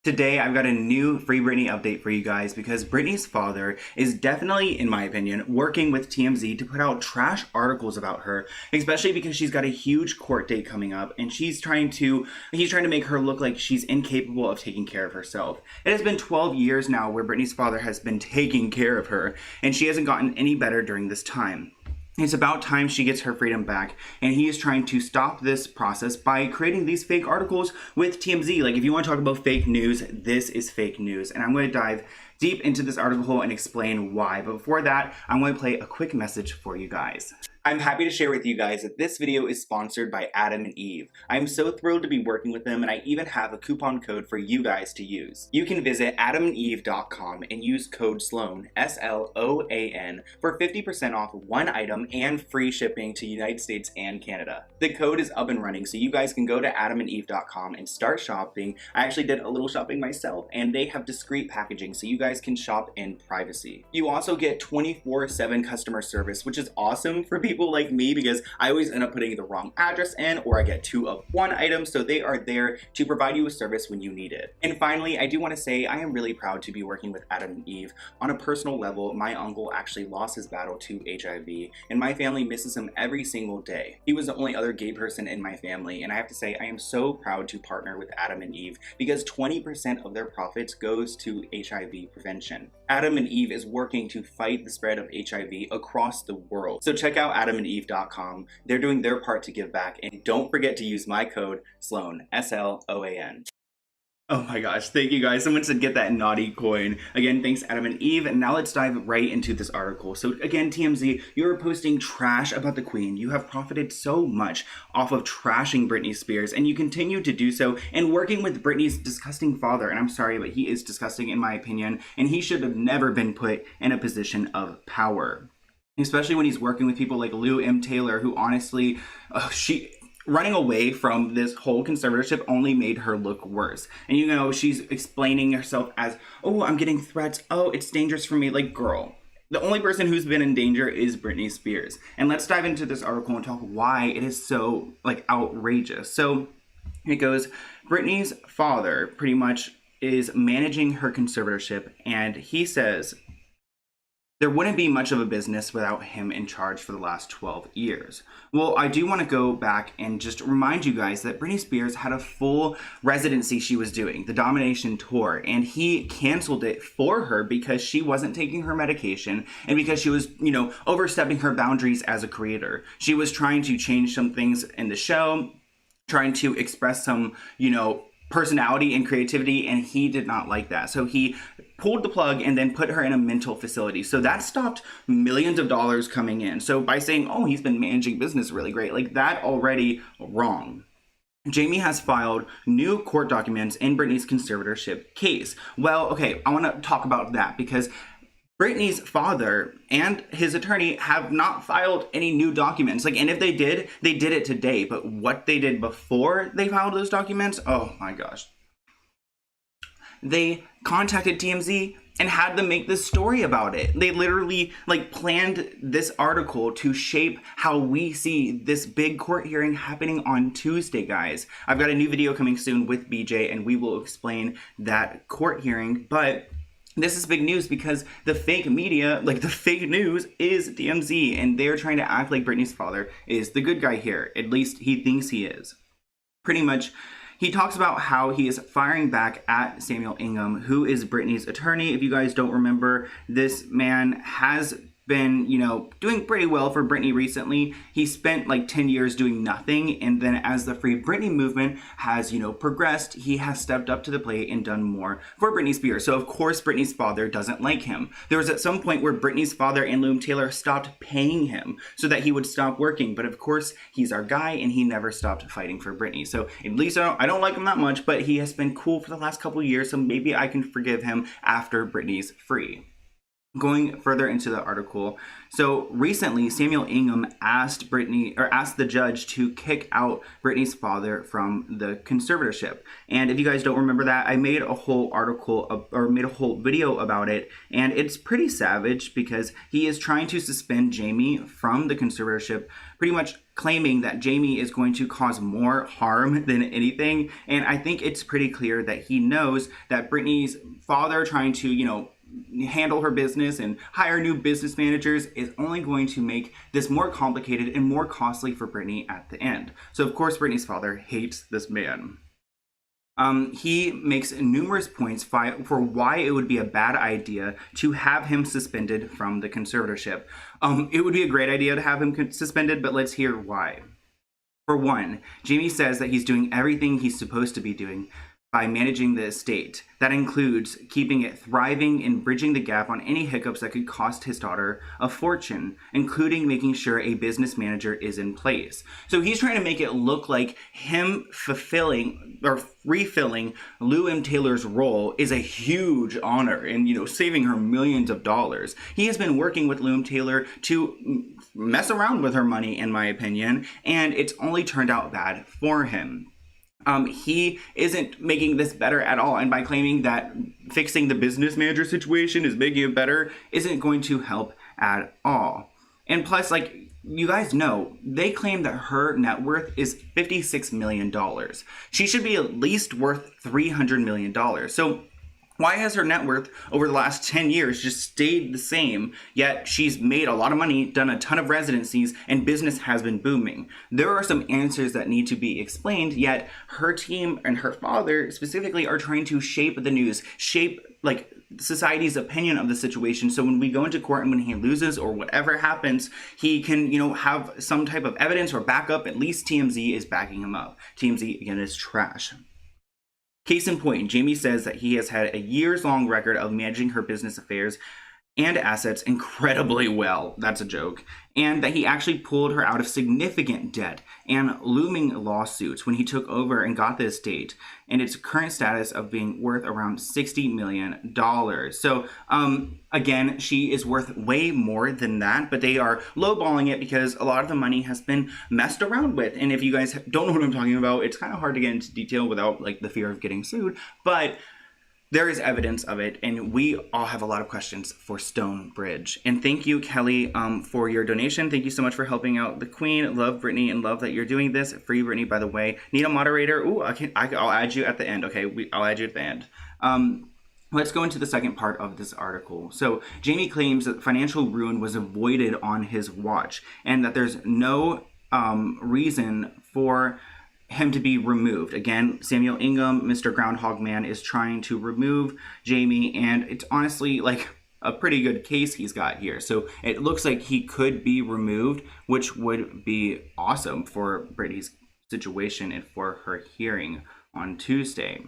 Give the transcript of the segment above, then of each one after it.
Today, I've got a new Free Britney update for you guys because Britney's father is definitely, in my opinion, working with TMZ to put out trash articles about her, especially because she's got a huge court date coming up and he's trying to make her look like she's incapable of taking care of herself. It has been 12 years now where Britney's father has been taking care of her and she hasn't gotten any better during this time. It's about time she gets her freedom back, and he is trying to stop this process by creating these fake articles with TMZ. Like, if you want to talk about fake news, this is fake news, and I'm going to dive deep into this article and explain why. But before that, I'm going to play a quick message for you guys. I'm happy to share with you guys that this video is sponsored by Adam and Eve. I'm so thrilled to be working with them, and I even have a coupon code for you guys to use. You can visit adamandeve.com and use code SLOAN, S-L-O-A-N, for 50% off one item and free shipping to United States and Canada. The code is up and running, so you guys can go to adamandeve.com and start shopping. I actually did a little shopping myself, and they have discreet packaging, so you guys can shop in privacy. You also get 24/7 customer service, which is awesome for people like me because I always end up putting the wrong address in, or I get 2 of 1 item, so they are there to provide you with service when you need it. And finally, I do want to say I am really proud to be working with Adam and Eve. On a personal level, my uncle actually lost his battle to HIV, and my family misses him every single day. He was the only other gay person in my family, and I have to say I am so proud to partner with Adam and Eve because 20% of their profits goes to HIV prevention. Adam and Eve is working to fight the spread of HIV across the world. So check out adamandeve.com. They're doing their part to give back, and don't forget to use my code SLOAN, S-L-O-A-N. Oh my gosh, thank you guys. Someone said get that naughty coin. Again, thanks Adam and Eve. And now let's dive right into this article. So again, TMZ, you're posting trash about the Queen. You have profited so much off of trashing Britney Spears, and you continue to do so and working with Britney's disgusting father. And I'm sorry, but he is disgusting in my opinion, and he should have never been put in a position of power. Especially when he's working with people like Lou M. Taylor, who honestly, running away from this whole conservatorship only made her look worse. And you know, she's explaining herself as, oh, I'm getting threats. Oh, it's dangerous for me. Like, girl, the only person who's been in danger is Britney Spears. And let's dive into this article and talk why it is so, like, outrageous. So it goes, Britney's father pretty much is managing her conservatorship, and he says there wouldn't be much of a business without him in charge for the last 12 years. Well, I do want to go back and just remind you guys that Britney Spears had a full residency she was doing, the Domination Tour, and he canceled it for her because she wasn't taking her medication and because she was, you know, overstepping her boundaries as a creator. She was trying to change some things in the show, trying to express some, you know, personality and creativity, and he did not like that. So he pulled the plug and then put her in a mental facility. So that stopped millions of dollars coming in. So by saying, oh, he's been managing business really great, like that already wrong. Jamie has filed new court documents in Britney's conservatorship case. Well, okay, I want to talk about that because Britney's father and his attorney have not filed any new documents. Like, and if they did it today. But what they did before they filed those documents, oh my gosh. They contacted TMZ and had them make this story about it. They literally like planned this article to shape how we see this big court hearing happening on Tuesday, guys. I've got a new video coming soon with BJ and we will explain that court hearing, but this is big news because the fake media, like the fake news, is TMZ, and they're trying to act like Britney's father is the good guy here. At least he thinks he is. Pretty much, he talks about how he is firing back at Samuel Ingham, who is Britney's attorney. If you guys don't remember, this man has been, you know, doing pretty well for Britney recently. He spent like 10 years doing nothing, and then as the Free Britney movement has, you know, progressed, he has stepped up to the plate and done more for Britney Spears. So of course Britney's father doesn't like him. There was at some point where Britney's father and Lou Taylor stopped paying him so that he would stop working, but of course he's our guy and he never stopped fighting for Britney. So at least I don't like him that much, but he has been cool for the last couple of years, so maybe I can forgive him after Britney's free. Going further into the article, so recently Samuel Ingham asked the judge to kick out Britney's father from the conservatorship. And if you guys don't remember that, I made a whole article made a whole video about it, and it's pretty savage because he is trying to suspend Jamie from the conservatorship pretty much claiming that Jamie is going to cause more harm than anything. And I think it's pretty clear that he knows that Britney's father trying to, handle her business and hire new business managers is only going to make this more complicated and more costly for Britney at the end. So of course Britney's father hates this man. He makes numerous points for why it would be a bad idea to have him suspended from the conservatorship. It would be a great idea to have him suspended, but let's hear why. For one, Jamie says that he's doing everything he's supposed to be doing by managing the estate. That includes keeping it thriving and bridging the gap on any hiccups that could cost his daughter a fortune, including making sure a business manager is in place. So he's trying to make it look like him fulfilling or refilling Lou M. Taylor's role is a huge honor and, saving her millions of dollars. He has been working with Lou M. Taylor to mess around with her money, in my opinion, and it's only turned out bad for him. He isn't making this better at all, and by claiming that fixing the business manager situation is making it better isn't going to help at all. And plus, you guys know, they claim that her net worth is $56 million. She should be at least worth $300 million. So why has her net worth over the last 10 years just stayed the same, yet she's made a lot of money, done a ton of residencies, and business has been booming? There are some answers that need to be explained, yet her team and her father specifically are trying to shape the news, shape society's opinion of the situation, so when we go into court and when he loses or whatever happens, he can, have some type of evidence or backup. At least TMZ is backing him up. TMZ, again, is trash. Case in point, Jamie says that he has had a years-long record of managing her business affairs and assets incredibly well. That's a joke. And that he actually pulled her out of significant debt and looming lawsuits when he took over and got the estate, and its current status of being worth around $60 million. So, again, she is worth way more than that, but they are lowballing it because a lot of the money has been messed around with. And if you guys don't know what I'm talking about, it's kind of hard to get into detail without the fear of getting sued, but there is evidence of it, and we all have a lot of questions for Stonebridge. And thank you, Kelly, for your donation. Thank you so much for helping out the Queen. Love Britney and love that you're doing this. Free Britney, by the way. Need a moderator? Ooh, I'll add you at the end. Okay, I'll add you at the end. Let's go into the second part of this article. So Jamie claims that financial ruin was avoided on his watch, and that there's no reason for him to be removed. Again, Samuel Ingham, Mr. Groundhog Man, is trying to remove Jamie, and it's honestly a pretty good case he's got here. So it looks like he could be removed, which would be awesome for Britney's situation and for her hearing on Tuesday.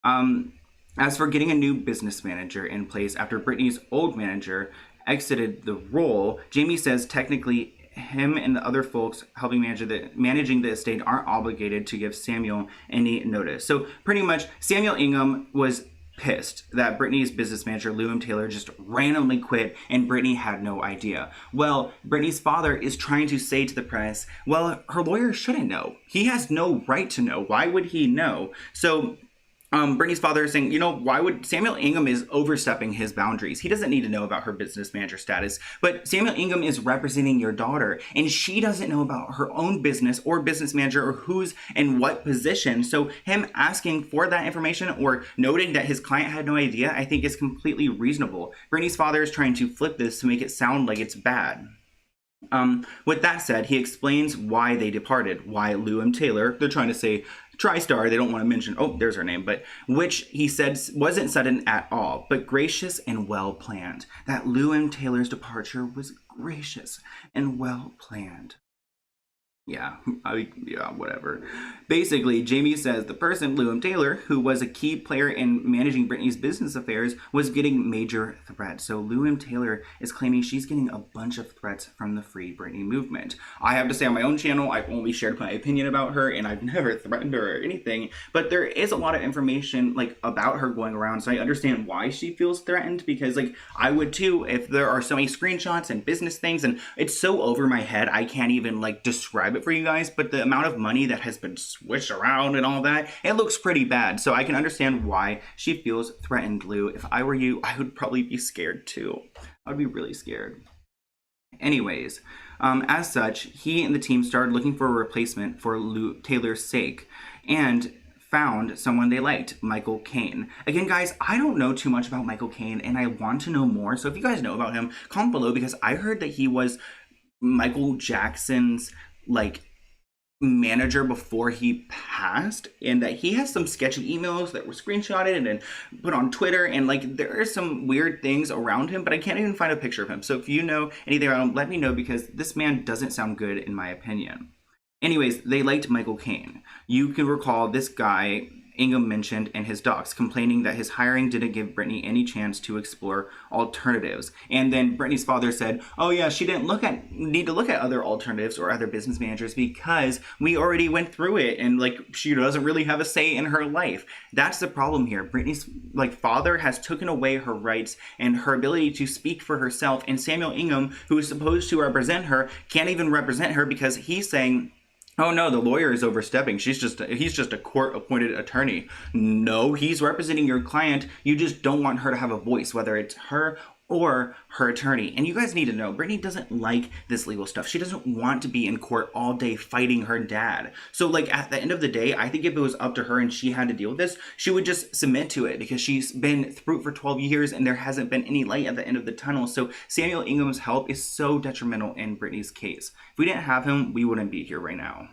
As for getting a new business manager in place after Britney's old manager exited the role, Jamie says technically him and the other folks helping managing the estate aren't obligated to give Samuel any notice. So pretty much Samuel Ingham was pissed that Britney's business manager, Lou M. Taylor, just randomly quit and Britney had no idea. Well, Britney's father is trying to say to the press, well, her lawyer shouldn't know. He has no right to know. Why would he know? So Britney's father is saying, why would Samuel Ingham is overstepping his boundaries. He doesn't need to know about her business manager status, but Samuel Ingham is representing your daughter, and she doesn't know about her own business or business manager or who's in what position. So him asking for that information or noting that his client had no idea, I think is completely reasonable. Britney's father is trying to flip this to make it sound like it's bad. With that said, he explains why they departed, why Lou M. Taylor, they're trying to say TriStar, they don't want to mention, oh, there's her name, but which he said wasn't sudden at all, but gracious and well planned. That Lou M. Taylor's departure was gracious and well planned. Yeah, whatever. Basically, Jamie says the person, Lou M. Taylor, who was a key player in managing Britney's business affairs, was getting major threats. So Lou M. Taylor is claiming she's getting a bunch of threats from the Free Britney movement. I have to say on my own channel, I've only shared my opinion about her, and I've never threatened her or anything, but there is a lot of information about her going around, so I understand why she feels threatened, because I would too if there are so many screenshots and business things, and it's so over my head, I can't even describe it for you guys, but the amount of money that has been switched around and all that, it looks pretty bad. So I can understand why she feels threatened, Lou. If I were you, I would probably be scared too. I would be really scared. Anyways, As such, he and the team started looking for a replacement for Taylor's sake, and found someone they liked, Michael Caine. Again, guys, I don't know too much about Michael Caine, and I want to know more. So if you guys know about him, comment below, because I heard that he was Michael Jackson's like manager before he passed, and that he has some sketchy emails that were screenshotted and put on Twitter, and like there are some weird things around him, but I can't even find a picture of him. So if you know anything around him, let me know, because this man doesn't sound good in my opinion. Anyways, they liked Michael Caine. You can recall this guy Ingham mentioned in his docs, complaining that his hiring didn't give Britney any chance to explore alternatives. And then Britney's father said, oh yeah, she didn't need to look at other alternatives or other business managers because we already went through it, and like she doesn't really have a say in her life. That's the problem here. Britney's like father has taken away her rights and her ability to speak for herself, and Samuel Ingham, who is supposed to represent her, can't even represent her because he's saying, oh no, the lawyer is overstepping. He's just a court-appointed attorney. No, he's representing your client. You just don't want her to have a voice, whether it's her or her attorney. And you guys need to know, Britney doesn't like this legal stuff. She doesn't want to be in court all day fighting her dad. So like at the end of the day, I think if it was up to her and she had to deal with this, she would just submit to it, because she's been through it for 12 years and there hasn't been any light at the end of the tunnel. So Samuel Ingham's help is so detrimental in Britney's case. If we didn't have him, we wouldn't be here right now.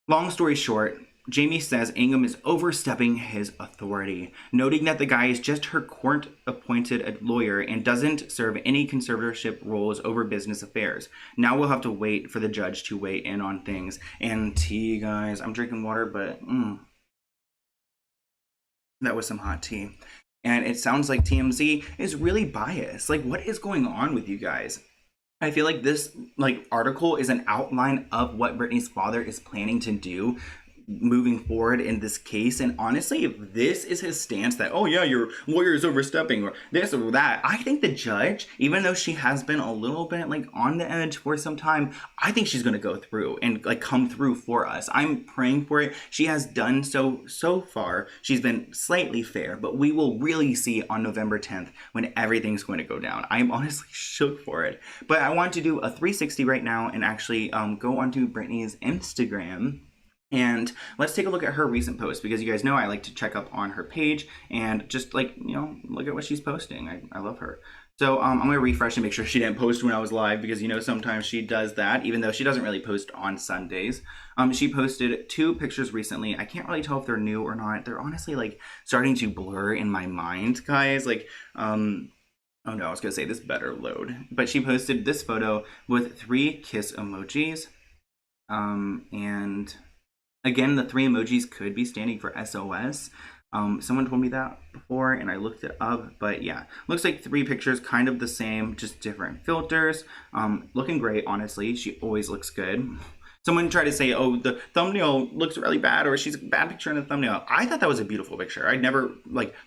Long story short, Jamie says Ingham is overstepping his authority, noting that the guy is just her court-appointed lawyer and doesn't serve any conservatorship roles over business affairs. Now we'll have to wait for the judge to weigh in on things. And tea, guys. I'm drinking water, but that was some hot tea. And it sounds like TMZ is really biased. Like, what is going on with you guys? I feel like this article is an outline of what Britney's father is planning to do moving forward in this case. And honestly, if this is his stance that, oh yeah, your lawyer is overstepping or this or that, I think the judge, even though she has been a little bit on the edge for some time, I think she's going to go through and come through for us. I'm praying for it. She has done so far. She's been slightly fair, but we will really see on November 10th when everything's going to go down. I'm honestly shook for it. But I want to do a 360 right now and actually go onto Britney's Instagram. And let's take a look at her recent post, because you guys know I like to check up on her page and just look at what she's posting. I love her. So I'm going to refresh and make sure she didn't post when I was live, because sometimes she does that, even though she doesn't really post on Sundays. She posted 2 pictures recently. I can't really tell if they're new or not. They're honestly starting to blur in my mind, guys. Oh no, I was going to say this better load. But she posted this photo with 3 kiss emojis. And again, the 3 emojis could be standing for SOS. Someone told me that before and I looked it up, but yeah, looks like 3 pictures, kind of the same, just different filters. Looking great, honestly. She always looks good. Someone tried to say, oh, the thumbnail looks really bad, or she's a bad picture in the thumbnail. I thought that was a beautiful picture. I never,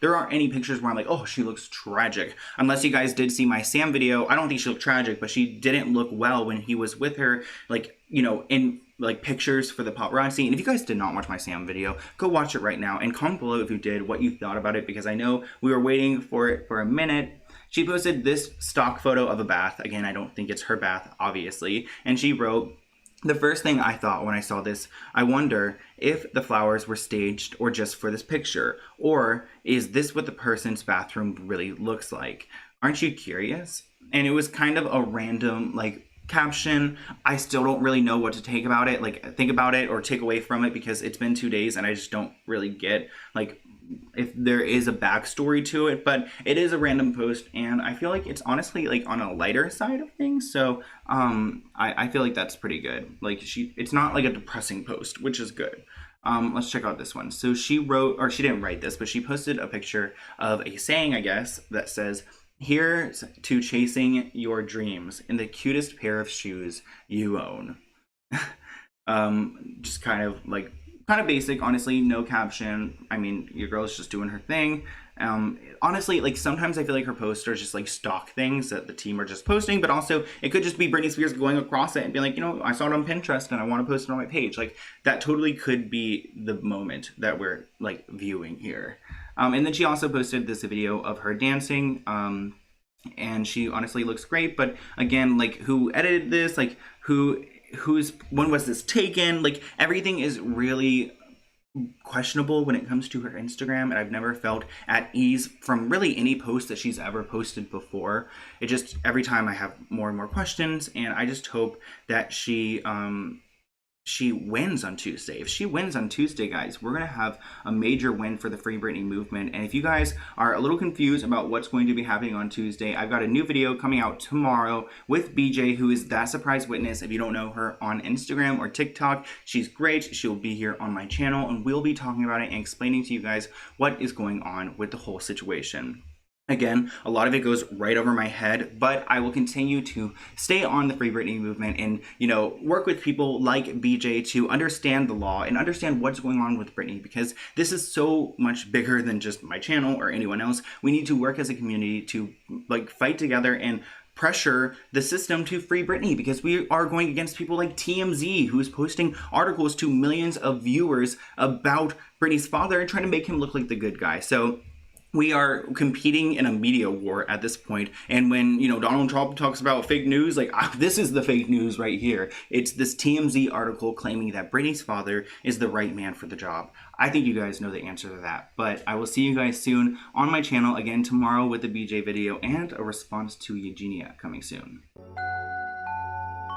there aren't any pictures where I'm like, oh, she looks tragic. Unless you guys did see my Sam video. I don't think she looked tragic, but she didn't look well when he was with her, in pictures for the paparazzi. And if you guys did not watch my Sam video, go watch it right now and comment below if you did, what you thought about it, because I know we were waiting for it for a minute. She posted this stock photo of a bath. Again, I don't think it's her bath, obviously. And she wrote, the first thing I thought when I saw this, I wonder if the flowers were staged or just for this picture, or is this what the person's bathroom really looks like? Aren't you curious? And it was kind of a random, caption. I still don't really know what to think about it or take away from it, because it's been 2 days and I just don't really get if there is a backstory to it. But it is a random post, and I feel like it's honestly on a lighter side of things. So I feel like that's pretty good. It's not a depressing post, which is good. Let's check out this one. So she wrote, or she didn't write this, but she posted a picture of a saying, I guess, that says, here's to chasing your dreams in the cutest pair of shoes you own. Just kind of basic, honestly, no caption. I mean, your girl's just doing her thing. Honestly, sometimes I feel like her posts are just stock things that the team are just posting, but also it could just be Britney Spears going across it and being I saw it on Pinterest and I want to post it on my page. That totally could be the moment that we're viewing here. And then she also posted this video of her dancing. and she honestly looks great. But again, like, who edited this? Like, when was this taken? Like, everything is really questionable when it comes to her Instagram, and I've never felt at ease from really any post that she's ever posted before. It just, every time I have more and more questions, and I just hope that she wins on Tuesday. If she wins on Tuesday, guys, we're going to have a major win for the Free Britney movement. And if you guys are a little confused about what's going to be happening on Tuesday, I've got a new video coming out tomorrow with BJ, who is That Surprise Witness. If you don't know her on Instagram or TikTok, she's great. She'll be here on my channel, and we'll be talking about it and explaining to you guys what is going on with the whole situation. Again, a lot of it goes right over my head, but I will continue to stay on the Free Britney movement and, work with people like BJ to understand the law and understand what's going on with Britney, because this is so much bigger than just my channel or anyone else. We need to work as a community to fight together and pressure the system to free Britney, because we are going against people like TMZ, who's posting articles to millions of viewers about Britney's father and trying to make him look like the good guy. So we are competing in a media war at this point. And when, Donald Trump talks about fake news, this is the fake news right here. It's this TMZ article claiming that Britney's father is the right man for the job. I think you guys know the answer to that. But I will see you guys soon on my channel again tomorrow with the BJ video and a response to Eugenia coming soon.